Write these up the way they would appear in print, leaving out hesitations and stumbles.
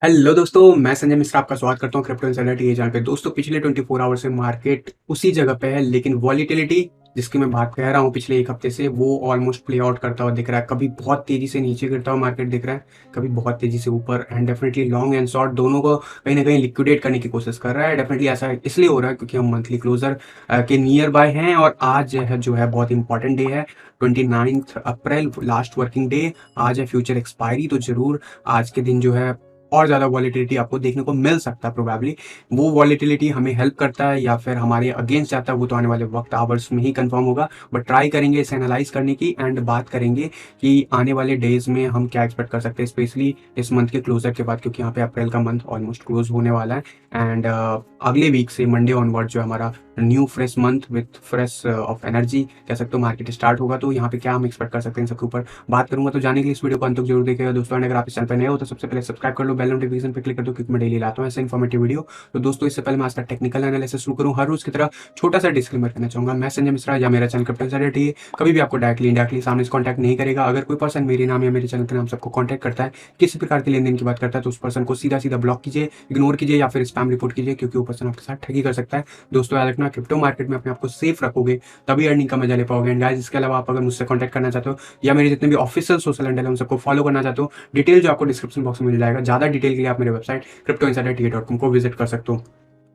Hello दोस्तों, मैं संजय मिश्रा आपका स्वागत करता हूँ क्रिप्टो इनसाइडर टीए चैनल पे। दोस्तों, पिछले 24 आवर से मार्केट उसी जगह पे है, लेकिन वॉलीटिलिटी जिसकी मैं बात कह रहा हूँ पिछले एक हफ्ते से, वो ऑलमोस्ट प्ले आउट करता हुआ दिख रहा है। कभी बहुत तेजी से नीचे गिरता हुआ मार्केट दिख रहा है, कभी बहुत तेजी से ऊपर। And definitely long and short दोनों को कहीं ना कहीं लिक्विडेट करने की कोशिश कर रहा है। डेफिनेटली ऐसा इसलिए हो रहा है क्योंकि हम मंथली क्लोजर के नियर बाय हैं, और आज जो है बहुत इंपॉर्टेंट डे है। 29 अप्रैल लास्ट वर्किंग डे आज है, फ्यूचर एक्सपायरी। तो जरूर आज के दिन जो है और ज़्यादा वॉलीटिलिटी आपको देखने को मिल सकता है प्रोबेबली। वो वॉलीटिलिटी हमें हेल्प करता है या फिर हमारे अगेंस्ट जाता है, वो तो आने वाले वक्त आवर्स में ही कंफर्म होगा। बट ट्राई करेंगे इसे एनालाइज करने की एंड बात करेंगे कि आने वाले डेज में हम क्या एक्सपेक्ट कर सकते हैं, स्पेशली इस मंथ के क्लोजर के बाद, क्योंकि यहाँ पे अप्रैल का मंथ ऑलमोस्ट क्लोज होने वाला है। एंड अगले वीक से मंडे ऑनवर्ड जो हमारा new fresh month with fresh of energy कह सकते हो मार्केट स्टार्ट होगा। तो यहाँ पे क्या हम एक्सपेक्ट कर सकते हैं, इन सबके ऊपर बात करूंगा। तो जाने के लिए इस वीडियो को अंत तक जरूर देखिएगा दोस्तों। अगर आप इस चैनल पर नए हो तो सबसे पहले सब्सक्राइब कर लो, बेल नोटिफिकेशन पे क्लिक कर दो, क्योंकि मैं डेली लाता हूँ ऐसे इन्फॉर्मेटिव वीडियो। तो दोस्तों, इससे पहले मैं आज का टेक्निकल एनालिसिस शुरू करूँ, हर रोज की तरह छोटा सा डिस्क्लेमर करना चाहूंगा। मैं संजय मिश्रा या मेरा चैनल क्रिप्टो इनसाइडर टीए कभी भी आपको डायरेक्टली इनडायरेक्टली सामने से कॉन्टैक्ट नहीं करेगा। अगर कोई पर्सन मेरे नाम या मेरे चैनल के नाम सबको कॉन्टैक्ट करता है, किसी प्रकार के लेन देन की बात करता है, तो उस पर्सन को सीधा सीधा ब्लॉक कीजिए, इग्नोर कीजिए या फिर स्पैम रिपोर्ट कीजिए, क्योंकि वो पर्सन आपके साथ ठगी कर सकता है। दोस्तों, याद रखना, क्रिप्टो मार्केट में अपने आप को सेफ रखोगे तभी अर्निंग का मजा ले पाओगे। एंड गाइस, इसके अलावा आप अगर मुझसे कॉन्टैक्ट करना चाहते हो या मेरे जितने भी ऑफिशियल सोशल हैंडल है उन सबको फॉलो करना चाहते हो, डिटेल जो आपको डिस्क्रिप्शन बॉक्स में मिल जाएगा। ज़्यादा डिटेल के लिए आप मेरे वेबसाइट cryptoinsiderta.com को विजिट कर सकते हो।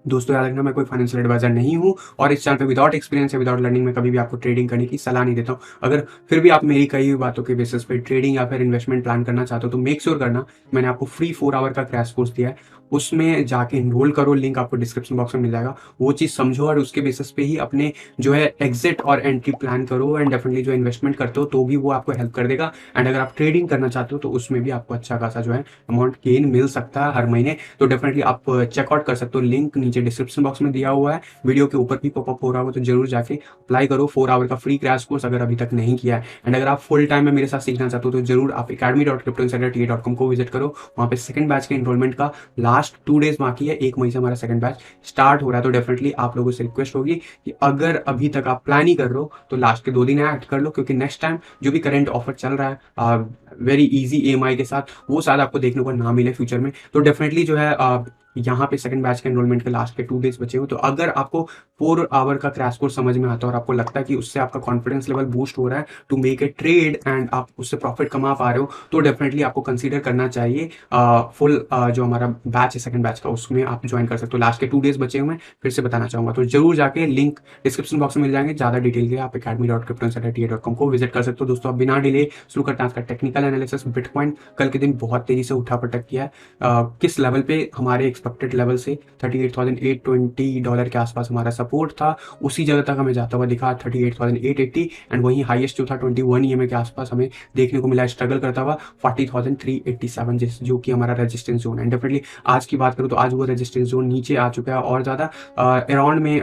दोस्तों, याद रखना, मैं कोई फाइनेंशियल एडवाइजर नहीं हूँ और इस चैनल पे विदाउट एक्सपीरियंस या विदाउट लर्निंग में कभी भी आपको ट्रेडिंग करने की सलाह नहीं देता हूँ। अगर फिर भी आप मेरी कई बातों के बेसिस पे ट्रेडिंग या फिर इन्वेस्टमेंट प्लान करना चाहते हो तो मेक श्योर करना, मैंने आपको फ्री 4 आवर का क्रैश कोर्स दिया है, उसमें जाके इनरोल करो। लिंक आपको डिस्क्रिप्शन बॉक्स में मिल जाएगा। वो चीज़ समझो और उसके बेसिस पे ही अपने जो है एग्जिट और एंट्री प्लान करो। एंड डेफिनेटली जो इन्वेस्टमेंट करते हो तो भी वो आपको हेल्प कर देगा। एंड अगर आप ट्रेडिंग करना चाहते हो तो उसमें भी आपको अच्छा खासा जो है अमाउंट गेन मिल सकता है हर महीने। तो डेफिनेटली आप चेकआउट कर सकते हो, लिंक नीचे डिस्क्रिप्शन बॉक्स में दिया हुआ है, वीडियो के ऊपर भी पॉपअप हो रहा होगा। तो जरूर जाके अप्लाई करो 4 आवर का फ्री क्रैश कोर्स अगर अभी तक नहीं किया है। एंड अगर आप फुल टाइम में मेरे साथ सीखना चाहते हो तो जरूर आप academy.cryptoinsiderta.com को विजिट करो। वहाँ पे सेकंड बैच के एनरोलमेंट का लास्ट 2 डेज बाकी है। 1 मई से हमारा सेकंड बैच स्टार्ट हो रहा है। तो डेफिनेटली आप लोगों से रिक्वेस्ट होगी कि अगर अभी तक आप प्लान ही कर रहे हो तो लास्ट के 2 दिन ऐड कर लो, क्योंकि नेक्स्ट टाइम जो भी करंट ऑफर चल रहा है वेरी इजी EMI के साथ, वो शायद आपको देखने को ना मिले फ्यूचर में। तो डेफिनेटली जो है यहाँ पे सेकंड बैच के एनरोलमेंट के लास्ट के 2 डेज बचे हो। तो अगर आपको 4 आवर का क्रैश कोर्स समझ में आता है और आपको लगता है कि उससे आपका कॉन्फिडेंस लेवल बूस्ट हो रहा है to make a trade and आप उससे प्रॉफिट कमा पा रहे हो, तो डेफिनेटली आपको कंसीडर करना चाहिए फुल जो हमारा बैच है सेकंड बैच का, उसमें आप ज्वाइन कर सकते हो। लास्ट के 2 डेज बचे हुए फिर से बताना चाहूंगा, तो जरूर जाके लिंक डिस्क्रिप्शन बॉक्स में मिल जाएंगे। ज्यादा डिटेल के लिए आप academy.cryptoinsiderta.com को विजिट कर सकते हो। दोस्तों, अब बिना डिले शुरू करते हैं आज का टेक्निकल एनालिसिस। बिटकॉइन कल के दिन बहुत तेजी से उठा पटक किया है, किस लेवल पे हमारे एक्सपेक्टेड लेवल से $38,820 के आसपास हमारा सपोर्ट था, उसी जगह तक हमें जाता हुआ दिखा 38,880। एंड वहीं हाईएस्ट जो था 21 EMA के आसपास हमें देखने को मिला स्ट्रगल करता हुआ 40,387, जो कि हमारा रेजिस्टेंस जोन है। डेफिनेटली आज की बात करूँ तो आज वो रेजिस्टेंस जोन नीचे आ चुका है और ज़्यादा अराउंड में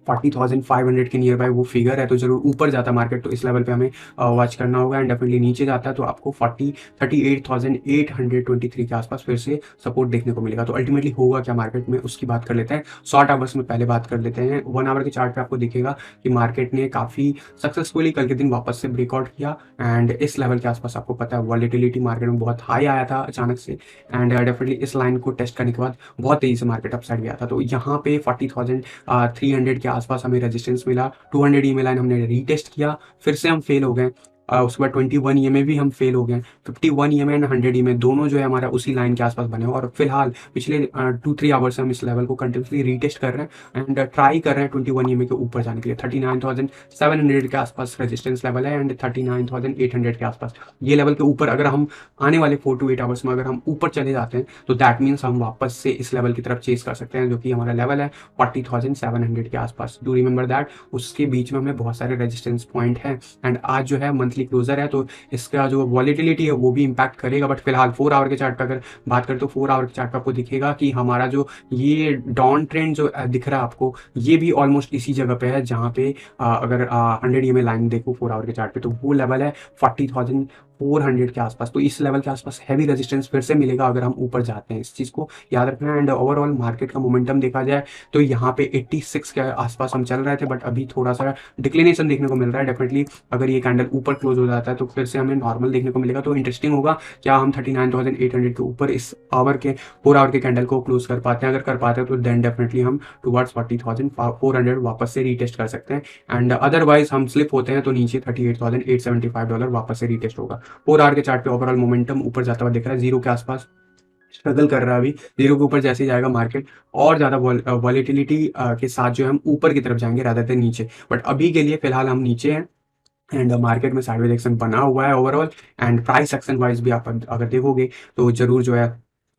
40,500 के नियर बाय वो फिगर है। तो जरूर ऊपर जाता है मार्केट तो इस लेवल पे हमें वॉच करना होगा। एंड डेफिनेटली नीचे जाता है तो आपको 38,823 के आसपास फिर से सपोर्ट देखने को मिलेगा। तो अल्टीमेटली होगा क्या मार्केट में, उसकी बात कर लेते हैं। शॉर्ट आवर्स में पहले बात कर लेते हैं। 1 आवर के चार्ट पे आपको दिखेगा कि मार्केट ने काफ़ी सक्सेसफुली कल के दिन वापस से ब्रेकआउट किया एंड इस लेवल के आसपास आपको पता है वॉलीटिलिटी मार्केट में बहुत हाई आया था अचानक से। एंड डेफिनेटली इस लाइन को टेस्ट करने के बाद बहुत तेजी से मार्केट अपसाइड गया था। तो यहाँ पे 40,300 के आसपास हमें रेजिस्टेंस मिला। 200 EMA लाइन हमने रीटेस्ट किया, फिर से हम फेल हो गए। उसके बाद 21 EMA भी हम फेल हो गए। 51 EMA एंड 100 EMA दोनों जो है हमारा उसी लाइन के आसपास बने हो, और फिलहाल पिछले 2-3 आवर से हम इस लेवल को कंटिन्यूसली रीटेस्ट कर रहे हैं एंड ट्राई कर रहे हैं 21 EMA के ऊपर जाने के लिए। 39,700 के आसपास रेजिस्टेंस लेवल है एंड 39,800 के आसपास ये लेवल के ऊपर अगर हम आने वाले 4 to 8 आवर्स में अगर हम ऊपर चले जाते हैं तो दैट मीन्स हम वापस से इस लेवल की तरफ चेस कर सकते हैं, जो कि हमारा लेवल है 40,700 के आसपास। डू रिमेंबर दैट उसके बीच में हमें बहुत सारे रेजिस्टेंस पॉइंट हैं। एंड आज जो है मंथली क्लोजर है तो इसका जो वॉलीटिलिटी है वो भी इंपैक्ट करेगा। बट फिलहाल 4 आवर के चार्ट पर अगर बात करें तो 4 आवर के चार्ट पर आपको दिखेगा कि हमारा जो ये डाउन ट्रेंड जो दिख रहा है आपको, ये भी ऑलमोस्ट इसी जगह पे है जहाँ पे अगर 100 EMA लाइन देखो 4 आवर के चार्ट पे तो वो लेवल है 400 के आसपास, तो इस लेवल के आसपास हैवी रेजिस्टेंस फिर से मिलेगा अगर हम ऊपर जाते हैं, इस चीज़ को याद रखना है। एंड ओवरऑल मार्केट का मोमेंटम देखा जाए तो यहाँ पे 86 के आसपास हम चल रहे थे, बट अभी थोड़ा सा डिक्लिनेशन देखने को मिल रहा है। डेफिनेटली अगर ये कैंडल ऊपर क्लोज हो जाता है तो फिर से हमें नॉर्मल देखने को मिलेगा, तो इंटरेस्टिंग होगा क्या हम 39,800 के ऊपर इस आवर के 4 आवर के कैंडल को क्लोज कर पाते हैं। अगर कर पाते हैं तो देन डेफिनेटली हम टुवर्ड्स 40,400 वापस से रीटेस्ट कर सकते हैं। एंड अदरवाइज हम स्लिप होते हैं तो नीचे $38,875 वापस से रीटेस्ट होगा। 4 आवर के चार्ट पे ओवरऑल मोमेंटम ऊपर जाता हुआ दिख रहा है, जीरो के आसपास स्ट्रगल कर रहा है अभी। जीरो के ऊपर जैसे ही जाएगा मार्केट और ज़्यादा वॉलेटिलिटी के साथ जो है हम ऊपर की तरफ जाएंगे रादर देन नीचे, बट अभी के लिए फिलहाल हम नीचे हैं। एंड मार्केट में साइडवेज एक्शन बना हुआ है overall. And price action wise भी आप अगर देखोगे तो जरूर जो है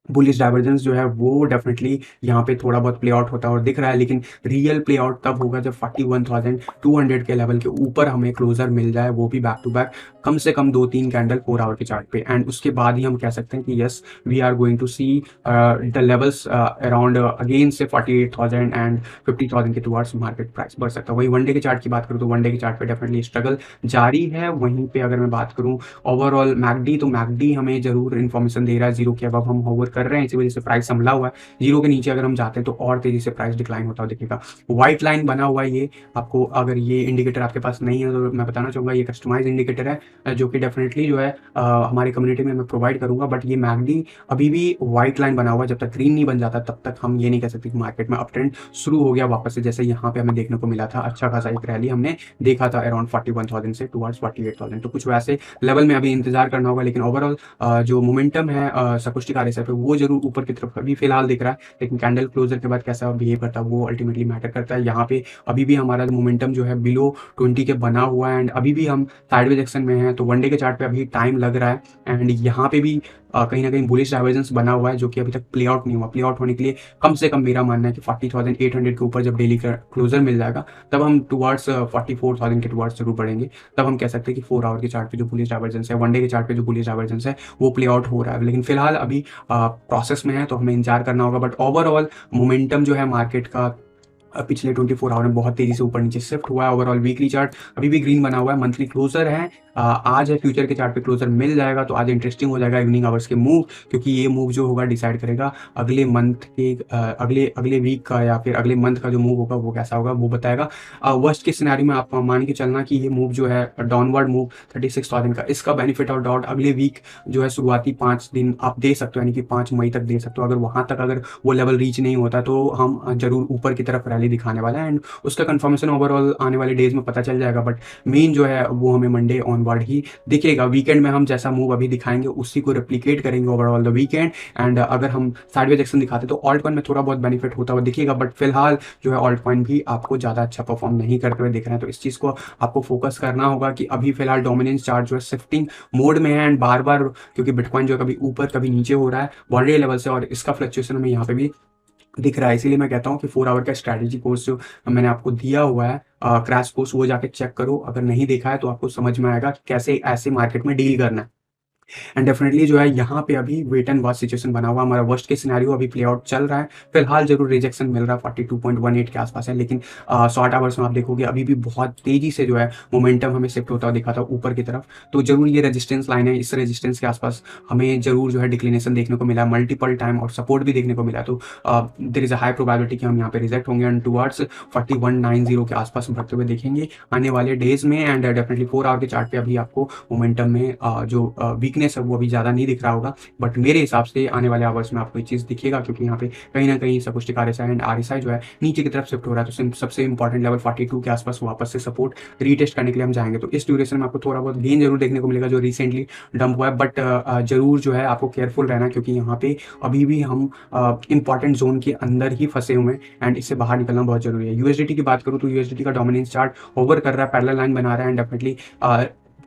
बुलिश डाइवर्जेंस जो है वो डेफिनेटली यहाँ पे थोड़ा बहुत प्ले आउट होता है और दिख रहा है, लेकिन रियल प्ले आउट तब होगा जब 41,200 के लेवल के ऊपर हमें क्लोजर मिल जाए, वो भी बैक टू बैक कम से कम 2-3 कैंडल 4 आवर के चार्ट पे। एंड उसके बाद ही हम कह सकते हैं कि yes we are going to see the levels around again से 48,000 एंड 50,000 के टुवर्ड्स मार्केट प्राइस बढ़ सकता है। वही वनडे के चार्ट की बात करूँ तो वनडे के चार्ट पे डेफिनेटली स्ट्रगल जारी है। वहीं पे अगर मैं बात करूँ ओवरऑल मैकडी, तो मैकडी हमें जरूर इन्फॉर्मेशन दे रहा है जीरो के अब हम होवर कर रहे हैं, इसी वजह से प्राइस संभला हुआ है। जीरो के नीचे अगर हम जाते हैं तो और तेजी से प्राइस डिक्लाइन होता हुआ दिखेगा। व्हाइट लाइन बना हुआ है ये, आपको अगर ये इंडिकेटर आपके पास नहीं है तो मैं बताना चाहूंगा ये कस्टमाइज इंडिकेटर है जो कि डेफिनेटली जो है हमारी कम्युनिटी में मैं प्रोवाइड करूंगा। बट ये मैकडी अभी भी व्हाइट लाइन बना हुआ है, जब तक ग्रीन नहीं बन जाता तब तक हम ये नहीं कह सकते कि मार्केट में अप ट्रेंड शुरू हो गया वापस से। जैसे यहाँ पे हमें देखने को मिला था अच्छा खासा एक रैली हमने देखा था अराउंड 41,000 से टुवर्ड्स 48,000, तो कुछ वैसे लेवल में अभी इंतजार करना होगा। लेकिन ओवरऑल जो मोमेंटम है सकुष्टिक आरएसआई पे वो जरूर ऊपर की तरफ अभी फिलहाल दिख रहा है, लेकिन कैंडल क्लोजर के बाद कैसा बिहेव करता है वो अल्टीमेटली मैटर करता है। यहाँ पे अभी भी हमारा मोमेंटम जो है बिलो 20 के बना हुआ है एंड अभी भी हम साइडवेज एक्शन में हैं, तो वनडे के चार्ट पे अभी टाइम लग रहा है। एंड यहाँ पे भी कहीं ना कहीं बुलिश डाइवर्जेंस बना हुआ है जो कि अभी तक प्ले आउट नहीं हुआ। प्ले आउट होने के लिए कम से कम मेरा मानना है कि 40,800 के ऊपर जब डेली का क्लोजर मिल जाएगा तब हम टुवर्ड्स 44,000 के टुवर्ड्स जरूर बढ़ेंगे। तब हम कह सकते हैं कि 4 आवर के चार्ट पे जो बुलिश डाइवर्जेंस है, वनडे के चार्ट पे जो बुलिश डाइवर्जेंस है वो प्ले आउट हो रहा है। लेकिन फिलहाल अभी प्रोसेस में है तो हमें इंतजार करना होगा। बट ओवरऑल मोमेंटम जो है मार्केट का पिछले 24 आवर में बहुत तेजी से ऊपर नीचे शिफ्ट हुआ है। ओवरऑल वीकली चार्ट अभी भी ग्रीन बना हुआ है, मंथली क्लोजर है आज है, फ्यूचर के चार्ट पे क्लोजर मिल जाएगा तो आज इंटरेस्टिंग हो जाएगा इवनिंग आवर्स के मूव, क्योंकि ये मूव जो होगा डिसाइड करेगा अगले मंथ के अगले वीक का या फिर अगले मंथ का जो मूव होगा वो कैसा होगा वो बताएगा। वर्स्ट के सिनेरियो में आप मान के चलना कि ये मूव जो है डाउनवर्ड मूव 36,000 का, इसका बेनिफिट और डाउट अगले वीक जो है शुरुआती 5 दिन आप दे सकते हो, यानी कि 5 मई तक दे सकते हो। अगर वहां तक अगर वो लेवल रीच नहीं होता तो हम जरूर ऊपर की तरफ रैली दिखाने वाला है एंड उसका कंफर्मेशन ओवरऑल आने वाले डेज में पता चल जाएगा। बट मेन जो है वो हमें मंडे ऑनवर्ड ही दिखेगा। वीकेंड में हम जैसा मूव अभी दिखाएंगे उसी को रेप्लिकेट करेंगे ओवरऑल द वीकेंड। एंड अगर हम साइडवेज एक्शन दिखाते तो ऑल्ट कॉइन में थोड़ा बहुत बेनिफिट होता हुआ दिखेगा, बट फिलहाल जो है ऑल्ट कॉइन भी आपको ज़्यादा अच्छा परफॉर्म नहीं करते हुए दिख रहे हैं। तो इस चीज़ को आपको फोकस करना होगा कि अभी फिलहाल डोमिनेंस चार्ट जो है शिफ्टिंग मोड में है एंड बार बार क्योंकि बिटकॉइन जो है कभी ऊपर कभी नीचे हो रहा है वॉलेटाइल लेवल से और इसका फ्लक्चुएशन हमें यहाँ पे भी दिख रहा है। इसीलिए मैं कहता हूँ कि 4 आवर का स्ट्रैटेजी कोर्स जो मैंने आपको दिया हुआ है क्रैश कोर्स वो जाके चेक करो। अगर नहीं देखा है तो आपको समझ में आएगा कि कैसे ऐसे मार्केट में डील करना है। एंड डेफिनेटली जो है यहाँ पे अभी वेट एंड वॉच सिचुएशन बना हुआ, हमारा वर्स्ट के सिनेरियो अभी प्ले आउट चल रहा है। फिलहाल जरूर रिजेक्शन मिल रहा है 42.18 के आसपास है, लेकिन शॉर्ट आवर्स में आप देखोगे अभी भी बहुत तेजी से जो है मोमेंटम हमें शिफ्ट होता हुआ दिखा था ऊपर की तरफ। तो जरूर ये रेजिस्टेंस लाइन है, इस रेजिस्टेंस के आसपास हमें जरूर जो है डिक्लिनेशन देखने को मिला मल्टीपल टाइम और सपोर्ट भी देखने को मिला। तो there is a high probability कि हम यहाँ पे रिजेक्ट होंगे एंड टुवर्ड्स 4190 के आसपास बढ़ते हुए देखेंगे आने वाले डेज में। एंड डेफिनेटली 4 आवर के चार्ट पे अभी आपको मोमेंटम में जो वीकनेस है वो अभी ज़्यादा नहीं दिख रहा होगा, बट मेरे हिसाब से आने वाले आवर्स में आपको ये चीज़ दिखेगा, क्योंकि यहाँ पे कहीं ना कहीं सकुष्टिक आरएसआई एंड आरएसआई जो है नीचे की तरफ शिफ्ट हो रहा है। तो सबसे इंपॉर्टेंट लेवल 42 के आसपास वापस से सपोर्ट रीटेस्ट करने के लिए हम जाएंगे। तो इस ड्यूरेशन में आपको थोड़ा बहुत गेन जरूर देखने को मिलेगा जो रिसेंटली डंप हुआ है, बट जरूर जो है आपको केयरफुल रहना, क्योंकि यहाँ पे अभी भी हम इंपॉर्टेंट जोन के अंदर ही फंसे हुए हैं एंड इससे बाहर निकलना बहुत जरूरी है। यूएसडीटी की बात करूँ तो यूएसडीटी का डोमिनेंस चार्ट ओवर कर रहा है, पैरेलल लाइन बना रहा है एंड डेफिनेटली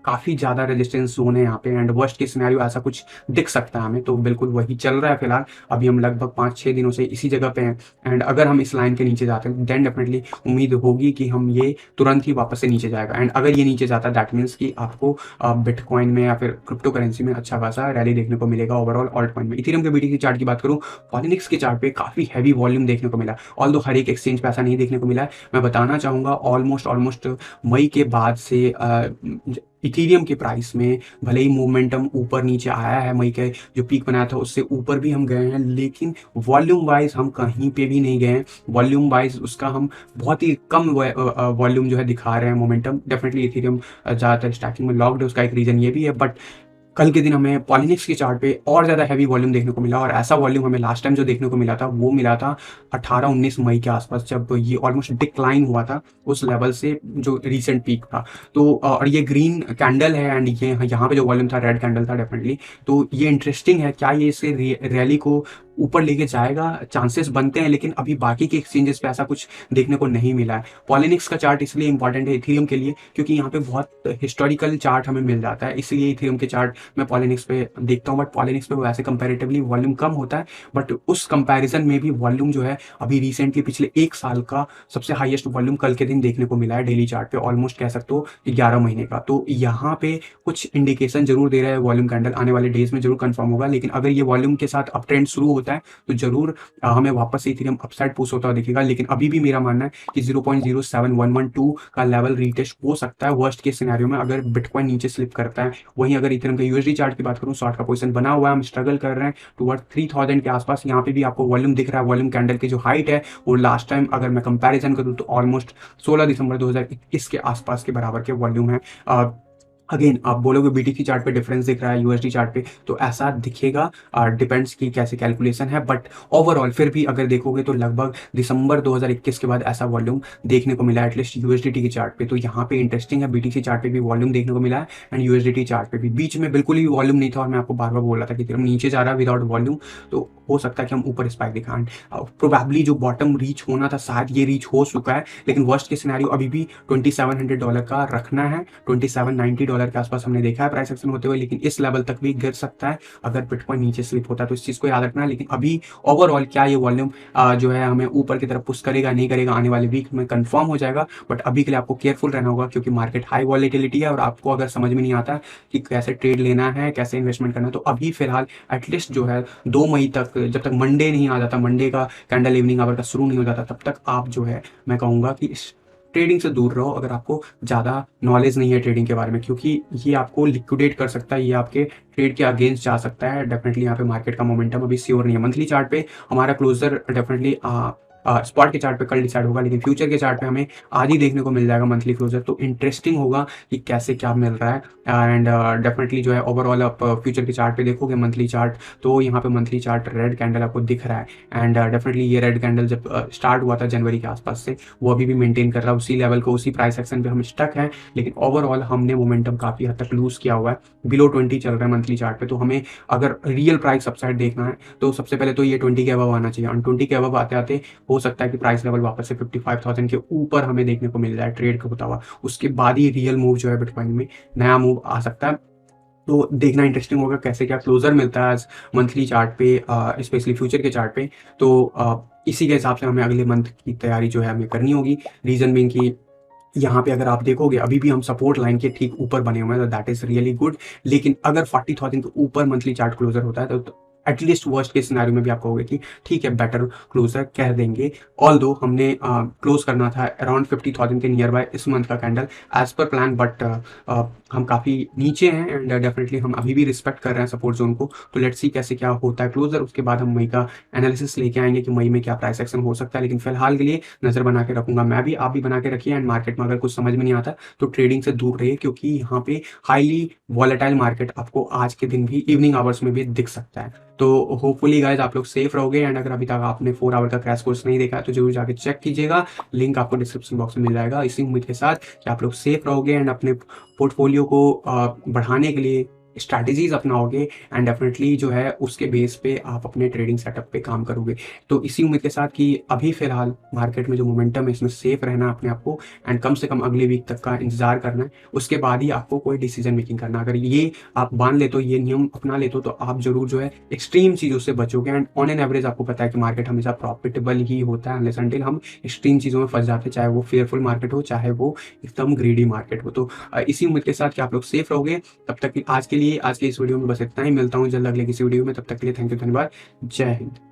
काफ़ी ज़्यादा रेजिस्टेंस जोन है यहाँ पे एंड वर्स्ट के सिनेरियो ऐसा कुछ दिख सकता है हमें। तो बिल्कुल वही चल रहा है फिलहाल। अभी हम लगभग 5-6 दिनों से इसी जगह पे हैं एंड अगर हम इस लाइन के नीचे जाते हैं देन डेफिनेटली उम्मीद होगी कि हम ये तुरंत ही वापस से नीचे जाएगा। एंड अगर ये नीचे जाता है दैट मीन्स कि आपको बिटकॉइन में या फिर क्रिप्टो करेंसी में अच्छा खासा रैली देखने को मिलेगा ओवरऑल ऑल्ट कॉइन में। इथेरियम के बीटीसी चार्ट की बात करूँ, पॉलिनिक्स के चार्ट पे काफ़ी हैवी वॉल्यूम देखने को मिला, ऑल्दो हर एक एक्सचेंज पे ऐसा नहीं देखने को मिला है। मैं बताना चाहूँगा ऑलमोस्ट मई के बाद से इथीरियम के प्राइस में भले ही मोमेंटम ऊपर नीचे आया है, मई के जो पीक बनाया था उससे ऊपर भी हम गए हैं, लेकिन वॉल्यूम वाइज हम कहीं पे भी नहीं गए हैं। वॉल्यूम वाइज उसका हम बहुत ही कम वॉल्यूम जो है दिखा रहे हैं। मोमेंटम डेफिनेटली इथीरियम ज़्यादातर स्टैकिंग में लॉक्ड है, उसका एक रीज़न ये भी है। बट कल के दिन हमें पॉलिनिक्स के चार्ट पे और ज़्यादा हैवी वॉल्यूम देखने को मिला, और ऐसा वॉल्यूम हमें लास्ट टाइम जो देखने को मिला था वो मिला था 18-19 मई के आसपास, जब ये ऑलमोस्ट डिक्लाइन हुआ था उस लेवल से जो रिसेंट पीक था। तो और ये ग्रीन कैंडल है एंड ये यहाँ पे जो वॉल्यूम था रेड कैंडल था डेफिनेटली। तो ये इंटरेस्टिंग है, क्या ये इसे रैली को ऊपर लेके जाएगा, चांसेस बनते हैं, लेकिन अभी बाकी के एक्सचेंजेस पे ऐसा कुछ देखने को नहीं मिला है। पॉलिनिक्स का चार्ट इसलिए इंपॉर्टेंट है इथीरियम के लिए क्योंकि यहाँ पे बहुत हिस्टोरिकल चार्ट हमें मिल जाता है, इसलिए इथीरियम के चार्ट मैं पॉलिनिक्स पे देखता हूँ। बट पॉलिनिक्स पे वैसे कंपैरेटिवली वॉल्यूम कम होता है, बट उस कंपैरिजन में भी वॉल्यूम जो है अभी रिसेंटली पिछले एक साल का सबसे हाईएस्ट वॉल्यूम कल के दिन देखने को मिला है डेली चार्ट पे, ऑलमोस्ट कह सकते हो 11 महीने का। तो यहाँ पे कुछ इंडिकेशन जरूर दे रहा है वॉल्यूम कैंडल, आने वाले डेज में जरूर कंफर्म होगा। लेकिन अगर ये वॉल्यूम के साथ अप ट्रेंड शुरू होता है तो जरूर हमें वापस से इथेरियम अपसाइड पुश होता दिखेगा। लेकिन अभी भी मेरा मानना है कि 0.07112 का लेवल रीटेस्ट हो सकता है वर्स्ट के सिनेरियो में, अगर बिटकॉइन नीचे स्लिप करता है। वहीं अगर इथेरियम का यूएसडी चार्ट की बात करूं, शॉर्ट का पोजीशन बना हुआ है, हम स्ट्रगल कर रहे हैं टुवर्ड 3000 के आसपास। यहाँ पे भी आपको वॉल्यूम दिख रहा है, वॉल्यूम कैंडल की जो हाइट है वो लास्ट टाइम अगर मैं कंपैरिजन करूं तो ऑलमोस्ट 16 दिसंबर 2021 के आसपास के बराबर के वॉल्यूम है। अगेन आप बोलोगे बीटीसी चार्ट पे डिफरेंस दिख रहा है यूएसडी चार्ट पे, तो ऐसा दिखेगा, डिपेंड्स की कैसे कैलकुलेशन है। बट ओवरऑल फिर भी अगर देखोगे तो लगभग दिसंबर 2021 के बाद ऐसा वॉल्यूम देखने को मिला है एटलीस्ट यूएसडीटी के चार्ट पे। तो यहाँ पे इंटरेस्टिंग है, बीटीसी चार्ट पे भी वॉल्यूम देखने को मिला है एंड यूएसडीटी चार्ट पे भी। बीच में बिल्कुल ही वॉल्यूम नहीं था और मैं आपको बार बार बोल रहा था कि नीचे जा रहा है विदाउट वॉल्यूम, तो हो सकता है कि हम ऊपर स्पाइक दिखाएं। प्रोबेबली जो बॉटम रीच होना था शायद ये रीच हो चुका है, लेकिन वर्स्ट के सिनेरियो अभी भी $2700 का रखना है। $2790 के आसपास हमने देखा है प्राइस एक्शन होते हुए, लेकिन इस लेवल तक भी गिर सकता है अगर बिटकॉइन नीचे स्लिप होता है, तो इस चीज को याद रखना है। लेकिन अभी ओवरऑल क्या ये वॉल्यूम जो है हमें ऊपर की तरफ पुश करेगा नहीं करेगा, आने वाले वीक में कंफर्म हो जाएगा। बट अभी के लिए आपको केयरफुल रहना होगा क्योंकि मार्केट हाई वॉलेटिलिटी है और आपको अगर समझ में नहीं आता कि कैसे ट्रेड लेना है, कैसे इन्वेस्टमेंट करना है, तो अभी फिलहाल एटलीस्ट जो है 2 मई तक, जब तक मंडे नहीं आ जाता, मंडे का कैंडल इवनिंग आवर का शुरू नहीं हो जाता, तब तक आप जो है मैं कहूँगा कि ट्रेडिंग से दूर रहो अगर आपको ज़्यादा नॉलेज नहीं है ट्रेडिंग के बारे में, क्योंकि ये आपको लिक्विडेट कर सकता है, ये आपके ट्रेड के अगेंस्ट जा सकता है। डेफिनेटली यहाँ पे मार्केट का मोमेंटम अभी श्योर नहीं है। मंथली चार्ट पे हमारा क्लोजर डेफिनेटली स्पॉट के चार्ट पे कल डिसाइड होगा, लेकिन फ्यूचर के चार्ट पे हमें आज ही देखने को मिल जाएगा मंथली क्लोजर। तो इंटरेस्टिंग होगा कि कैसे क्या मिल रहा है एंड डेफिनेटली जो है ओवरऑल आप फ्यूचर के चार्ट पे देखोगे मंथली चार्ट, तो यहाँ पे मंथली चार्ट रेड कैंडल आपको दिख रहा है एंड डेफिनेटली ये रेड कैंडल जब स्टार्ट हुआ था जनवरी के आसपास से, वो अभी भी मेंटेन कर रहा है उसी लेवल को, उसी प्राइस एक्शन पे हम स्टक हैं। लेकिन ओवरऑल हमने मोमेंटम काफी हद तक लूज किया हुआ है, बिलो 20 चल रहा है मंथली चार्ट पे। तो हमें अगर रियल प्राइस अपसाइड देखना है तो सबसे पहले तो ये 20 के अबव आना चाहिए, और 20 के अबव आते आते हो सकता है कि प्राइस लेवल वापस से 55,000 के ऊपर हमें देखने को मिल जाए ट्रेड का होता हुआ। उसके बाद ही रियल मूव जो है बिटकॉइन में नया मूव आ सकता है। तो देखना इंटरेस्टिंग होगा कैसे क्या क्लोजर मिलता है आज मंथली चार्ट पे, स्पेशली फ्यूचर के चार्ट पे। तो इसी के हिसाब से हमें अगले मंथ की तैयारी जो है हमें करनी होगी। रीजन बीइंग कि यहाँ पे अगर आप देखोगे अभी भी हम सपोर्ट लाइन के ठीक ऊपर बने हुए हैं, तो दैट इज रियली गुड। लेकिन अगर 40,000 के ऊपर मंथली चार्ट क्लोजर होता है तो एटलीस्ट वर्स्ट के सिनेरियो में भी आप कहोगे कि ठीक है बेटर क्लोजर कह देंगे। ऑल दो हमने क्लोज करना था अराउंड 50,000 के नियर बाय इस मंथ का कैंडल एज पर प्लान, बट हम काफ़ी नीचे हैं एंड डेफिनेटली हम अभी भी रिस्पेक्ट कर रहे हैं सपोर्ट जोन को। तो लेट्स सी कैसे क्या होता है क्लोजर, उसके बाद हम मई का एनालिसिस लेके आएंगे कि मई में क्या प्राइस एक्शन हो सकता है। लेकिन फिलहाल के लिए नजर बना के रखूंगा मैं भी, आप भी बना के रखिए। एंड मार्केट में अगर कुछ समझ में नहीं आता तो ट्रेडिंग से दूर रहिए, क्योंकि यहाँ पे हाईली वॉलेटाइल मार्केट आपको आज के दिन भी इवनिंग आवर्स में भी दिख सकता है। तो होपफुली गाइज आप लोग सेफ रहोगे एंड अगर अभी तक आपने 4 आवर का क्रैश कोर्स नहीं देखा तो जरूर जाके चेक कीजिएगा, लिंक आपको डिस्क्रिप्शन बॉक्स में मिल जाएगा। इसी उम्मीद के साथ कि आप लोग सेफ रहोगे एंड अपने पोर्टफोलियो को बढ़ाने के लिए स्ट्रैटेजीज अपनाओगे एंड डेफिनेटली जो है उसके बेस पे आप अपने ट्रेडिंग सेटअप पे काम करोगे। तो इसी उम्मीद के साथ कि अभी फिलहाल मार्केट में जो मोमेंटम है इसमें सेफ रहना अपने आप को एंड कम से कम अगले वीक तक का इंतजार करना है, उसके बाद ही आपको कोई डिसीजन मेकिंग करना। अगर ये आप मान ले तो, ये नियम अपना ले तो आप जरूर जो है एक्सट्रीम चीजों से बचोगे। एंड ऑन एन एवरेज आपको पता है कि मार्केट हमेशा प्रॉफिटेबल ही होता है अनलेस अनटिल हम एक्सट्रीम चीजों में फंस जाते हैं, चाहे वो फेयरफुल मार्केट हो चाहे वो एकदम ग्रीडी मार्केट हो। तो इसी उम्मीद के साथ कि आप लोग सेफ रहोगे। तब तक आज के लिए, आज के इस वीडियो में बस इतना ही। मिलता हूँ जल्द अगले किसी वीडियो में, तब तक के लिए थैंक यू, धन्यवाद, जय हिंद।